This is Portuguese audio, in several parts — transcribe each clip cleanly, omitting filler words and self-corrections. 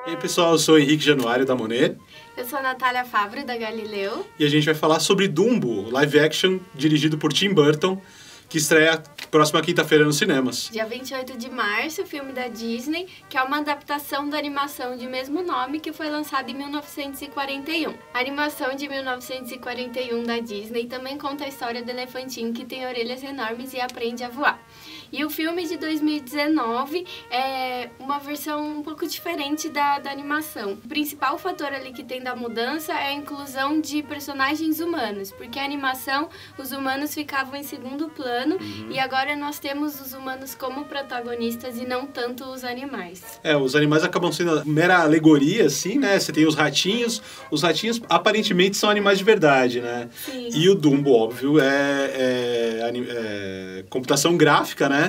E aí, pessoal, eu sou o Henrique Januário, da Monet. Eu sou a Natália Fabro, da Galileu. E a gente vai falar sobre Dumbo, live action, dirigido por Tim Burton, que estreia próxima quinta-feira nos cinemas. Dia 28 de março, o filme da Disney, que é uma adaptação da animação de mesmo nome, que foi lançada em 1941. A animação de 1941 da Disney também conta a história do elefantinho que tem orelhas enormes e aprende a voar. E o filme de 2019 é uma versão um pouco diferente da animação. O principal fator ali que tem da mudança é a inclusão de personagens humanos, porque a animação, os humanos ficavam em segundo plano, e agora nós temos os humanos como protagonistas e não tanto os animais. Os animais acabam sendo mera alegoria, assim, né? Você tem os ratinhos aparentemente são animais de verdade, né? Sim. E o Dumbo, óbvio, é computação gráfica, né?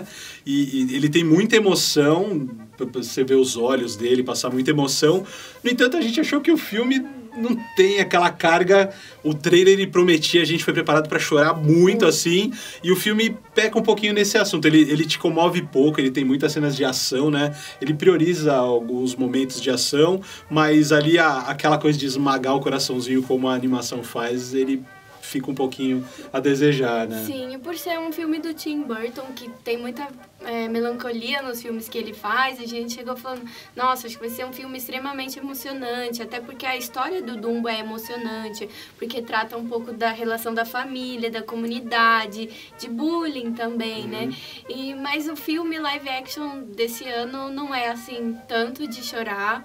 E ele tem muita emoção, você vê os olhos dele passar muita emoção. No entanto, a gente achou que o filme não tem aquela carga. O trailer ele prometia, a gente foi preparado para chorar muito assim, e o filme peca um pouquinho nesse assunto. Ele te comove pouco, ele tem muitas cenas de ação, né? Ele prioriza alguns momentos de ação, mas ali aquela coisa de esmagar o coraçãozinho como a animação faz, ele fica um pouquinho a desejar, né? Sim, e por ser um filme do Tim Burton, que tem muita melancolia nos filmes que ele faz, a gente chegou falando, nossa, acho que vai ser um filme extremamente emocionante, até porque a história do Dumbo é emocionante, porque trata um pouco da relação da família, da comunidade, de bullying também, né? Mas o filme live action desse ano não é, assim, tanto de chorar.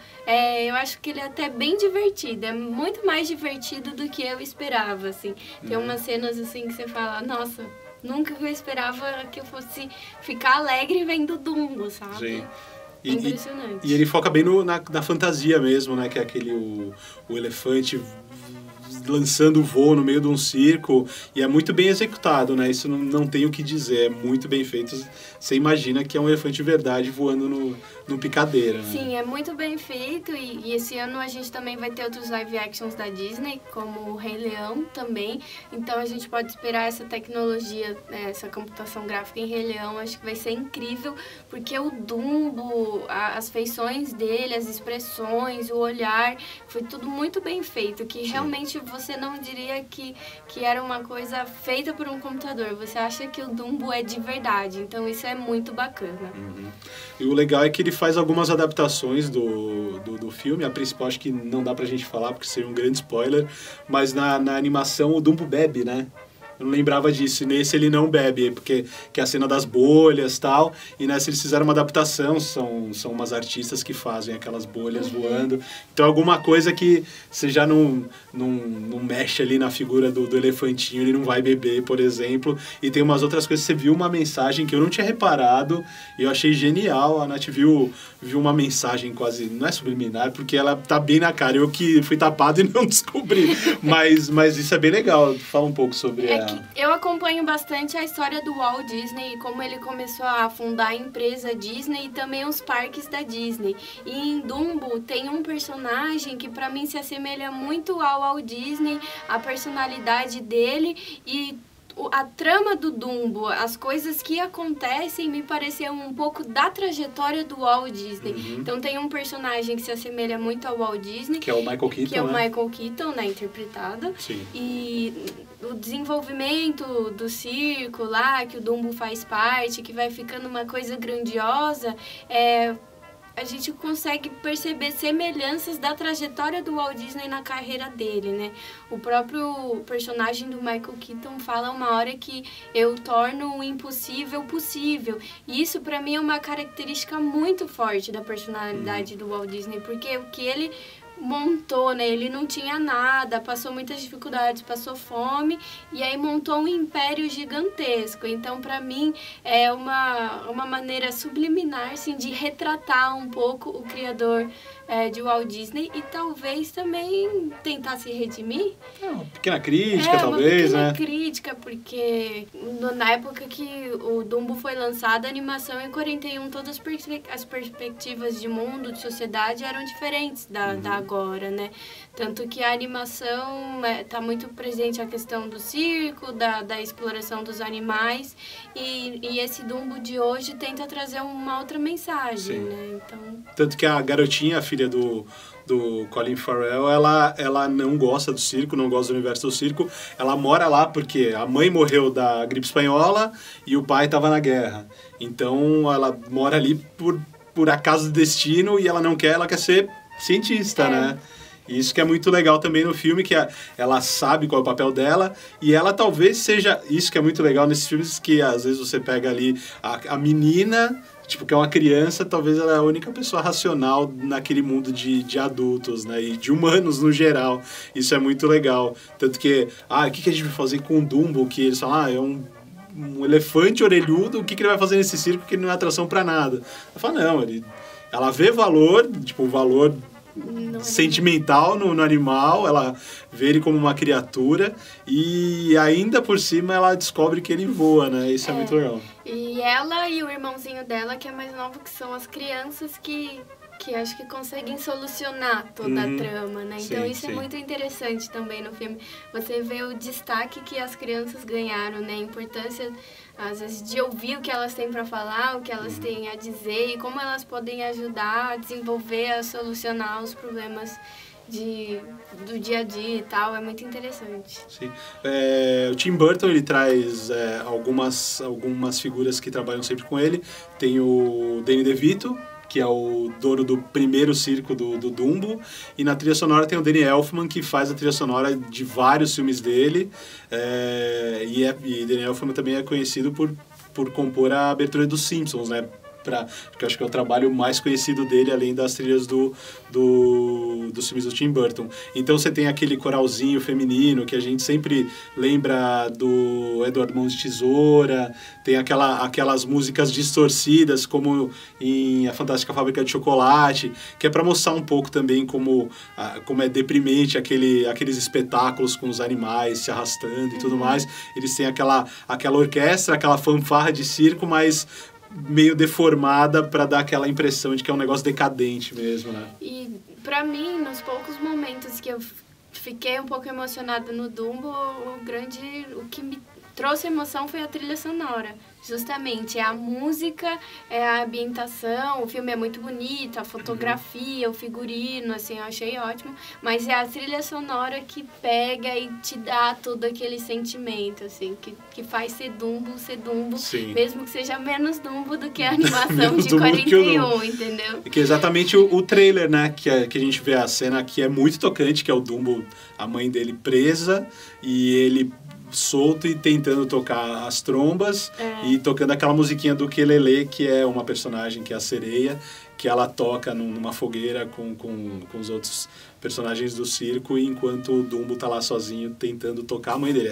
Eu acho que ele é até bem divertido, é muito mais divertido do que eu esperava, assim. Tem umas cenas, assim, que você fala, nossa, nunca que eu esperava que eu fosse ficar alegre vendo Dumbo, sabe? Sim. É impressionante. E ele foca bem na fantasia mesmo, né? Que é aquele o elefante lançando o voo no meio de um circo, e é muito bem executado, né? Isso não tem o que dizer, é muito bem feito. Você imagina que é um elefante de verdade voando no picadeiro, né? Sim, é muito bem feito, e esse ano a gente também vai ter outros live actions da Disney, como o Rei Leão também, então a gente pode esperar essa tecnologia, essa computação gráfica em Rei Leão, acho que vai ser incrível, porque o Dumbo, as feições dele, as expressões, o olhar, foi tudo muito bem feito, que realmente você não diria que era uma coisa feita por um computador, você acha que o Dumbo é de verdade, então isso é muito bacana. E o legal é que ele faz algumas adaptações do filme, a principal acho que não dá pra gente falar porque seria um grande spoiler, mas na animação o Dumbo bebe, né? Eu não lembrava disso, e nesse ele não bebe, porque que é a cena das bolhas e tal, e nessa eles fizeram uma adaptação, são umas artistas que fazem aquelas bolhas voando, então alguma coisa que você já não mexe ali na figura do elefantinho, ele não vai beber, por exemplo, e tem umas outras coisas, você viu uma mensagem que eu não tinha reparado, e eu achei genial, a Nath viu uma mensagem quase, não é subliminar, porque ela tá bem na cara, eu que fui tapado e não descobri, mas isso é bem legal, fala um pouco sobre eu acompanho bastante a história do Walt Disney e como ele começou a fundar a empresa Disney e também os parques da Disney. E em Dumbo tem um personagem que pra mim se assemelha muito ao Walt Disney, a personalidade dele e a trama do Dumbo, as coisas que acontecem me pareciam um pouco da trajetória do Walt Disney. Então tem um personagem que se assemelha muito ao Walt Disney. Que é o Michael Keaton, que é o Michael Keaton, né, interpretado. Sim. E o desenvolvimento do circo lá, que o Dumbo faz parte, que vai ficando uma coisa grandiosa, a gente consegue perceber semelhanças da trajetória do Walt Disney na carreira dele, né? O próprio personagem do Michael Keaton fala uma hora que eu torno o impossível possível. E isso, pra mim, é uma característica muito forte da personalidade do Walt Disney, porque o que ele montou, né? Ele não tinha nada, passou muitas dificuldades, passou fome e aí montou um império gigantesco. Então, para mim, é uma maneira subliminar, assim, de retratar um pouco o criador de Walt Disney e talvez também tentar se redimir. Uma pequena crítica, talvez, né? Uma pequena crítica, porque na época que o Dumbo foi lançado, a animação em 41, todas as perspectivas de mundo, de sociedade eram diferentes da agora, né? Tanto que a animação está muito presente a questão do circo, da exploração dos animais, e esse Dumbo de hoje tenta trazer uma outra mensagem, né? Então... Tanto que a garotinha, a filha do Colin Farrell, ela não gosta do circo, não gosta do universo do circo. Ela mora lá porque a mãe morreu da gripe espanhola e o pai estava na guerra. Então ela mora ali por acaso do destino e ela não quer, ela quer ser cientista, né? E isso que é muito legal também no filme, que ela sabe qual é o papel dela, e ela talvez seja... Isso que é muito legal nesses filmes, que às vezes você pega ali a menina, tipo, que é uma criança, talvez ela é a única pessoa racional naquele mundo de adultos, né? E de humanos no geral. Isso é muito legal. Tanto que, o que a gente vai fazer com o Dumbo? Que eles falam, é um elefante orelhudo, o que ele vai fazer nesse circo que não é atração pra nada? Ela fala, não, ela vê valor, tipo, valor... sentimental no animal, ela vê ele como uma criatura e ainda por cima ela descobre que ele voa, né? Isso é muito legal. E ela e o irmãozinho dela, que é mais novo, que são as crianças que acho que conseguem solucionar toda a trama, né? Então isso é muito interessante também no filme. Você vê o destaque que as crianças ganharam, né? A importância, às vezes, de ouvir o que elas têm para falar, o que elas têm a dizer e como elas podem ajudar a desenvolver, a solucionar os problemas do dia a dia e tal. É muito interessante. Sim. O Tim Burton, ele traz algumas figuras que trabalham sempre com ele. Tem o Danny DeVito, que é o dono do primeiro circo do Dumbo, e na trilha sonora tem o Danny Elfman, que faz a trilha sonora de vários filmes dele, e Danny Elfman também é conhecido por compor a abertura dos Simpsons, né? Que eu acho que é o trabalho mais conhecido dele, além das trilhas dos filmes do Tim Burton. Então você tem aquele coralzinho feminino que a gente sempre lembra do Edward Mãos de Tesoura, tem aquelas músicas distorcidas, como em A Fantástica Fábrica de Chocolate, que é para mostrar um pouco também como é deprimente aqueles espetáculos com os animais se arrastando e tudo mais. Eles têm aquela orquestra, aquela fanfarra de circo, mas meio deformada para dar aquela impressão de que é um negócio decadente mesmo, né? E para mim, nos poucos momentos que eu fiquei um pouco emocionada no Dumbo, o que me trouxe emoção foi a trilha sonora. Justamente, é a música, é a ambientação, o filme é muito bonito, a fotografia, o figurino, assim, eu achei ótimo, mas é a trilha sonora que pega e te dá todo aquele sentimento, assim, que faz ser Dumbo, Sim. Mesmo que seja menos Dumbo do que a animação de 41, entendeu? Que é exatamente o trailer, né, que a gente vê a cena que é muito tocante, que é o Dumbo, a mãe dele presa, e ele solto e tentando tocar as trombas e tocando aquela musiquinha do ukulele, que é uma personagem que é a sereia, que ela toca numa fogueira com os outros personagens do circo, enquanto o Dumbo tá lá sozinho tentando tocar a mãe dele.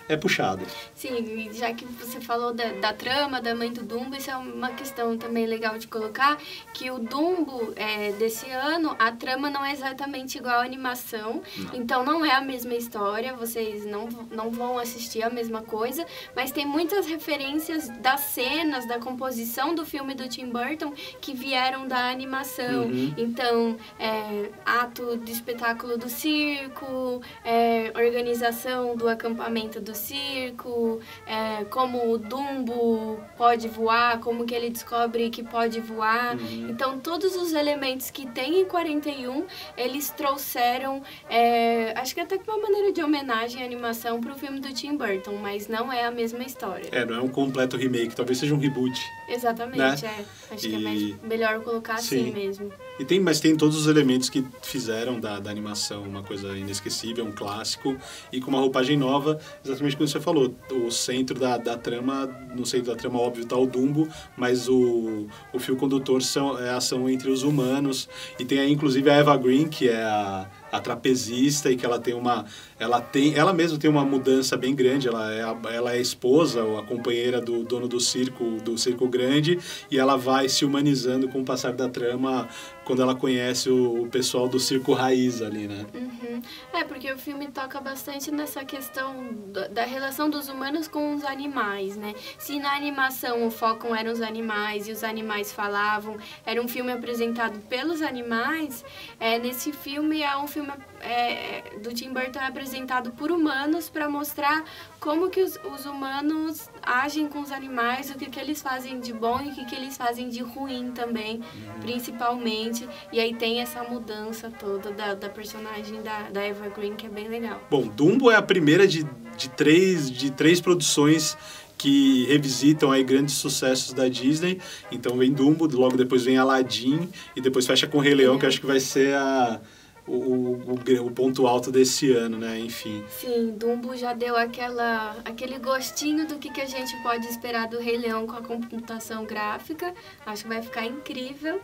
É puxado. Sim, já que você falou da trama, da mãe do Dumbo, isso é uma questão também legal de colocar, que o Dumbo desse ano, a trama não é exatamente igual à animação, então não é a mesma história, vocês não vão assistir a mesma coisa, mas tem muitas referências das cenas, da composição do filme do Tim Burton que vieram da animação. Então, ato de espetáculo do circo, organização do acampamento do circo, como o Dumbo pode voar, como que ele descobre que pode voar. Então, todos os elementos que tem em 41, eles trouxeram, acho que até que uma maneira de homenagem à animação para o filme do Tim Burton, mas não é a mesma história. Não é um completo remake, talvez seja um reboot. Exatamente, né? Acho que é melhor colocar assim mesmo. Mas tem todos os elementos que fizeram da animação uma coisa inesquecível, um clássico, e com uma roupagem nova, exatamente como você falou. O centro da trama, no centro da trama, óbvio, tá o Dumbo, mas o fio condutor é a ação entre os humanos, e tem aí, inclusive, a Eva Green, que é a trapezista, e que ela mesma tem uma mudança bem grande. Ela é a esposa ou a companheira do dono do circo grande, e ela vai se humanizando com o passar da trama, quando ela conhece o pessoal do circo raiz ali, né? Uhum. Porque o filme toca bastante nessa questão da relação dos humanos com os animais, né? Se na animação o foco eram os animais e os animais falavam, era um filme apresentado pelos animais, nesse filme é um filme do Tim Burton apresentado por humanos para mostrar como que os humanos agem com os animais, o que eles fazem de bom e o que eles fazem de ruim também, principalmente. E aí tem essa mudança toda da personagem da Eva Green, que é bem legal. Bom, Dumbo é a primeira de três produções que revisitam aí grandes sucessos da Disney. Então vem Dumbo, logo depois vem Aladdin e depois fecha com Rei Leão, que eu acho que vai ser o ponto alto desse ano, né? Enfim. Sim, Dumbo já deu aquele gostinho do que a gente pode esperar do Rei Leão com a computação gráfica. Acho que vai ficar incrível.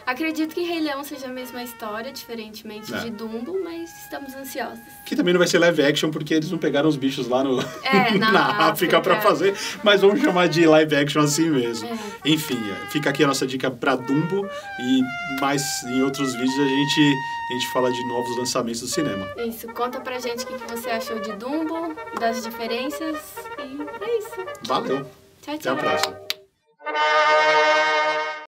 Acredito que Rei Leão seja a mesma história, diferentemente de Dumbo, mas estamos ansiosos. Que também não vai ser live action, porque eles não pegaram os bichos lá na na África para fazer, mas vamos chamar de live action assim mesmo. Enfim, fica aqui a nossa dica para Dumbo e mais em outros vídeos a gente fala de novos lançamentos do cinema. Isso, conta pra gente o que você achou de Dumbo, das diferenças e é isso. Valeu. Tchau, tchau. Até a próxima.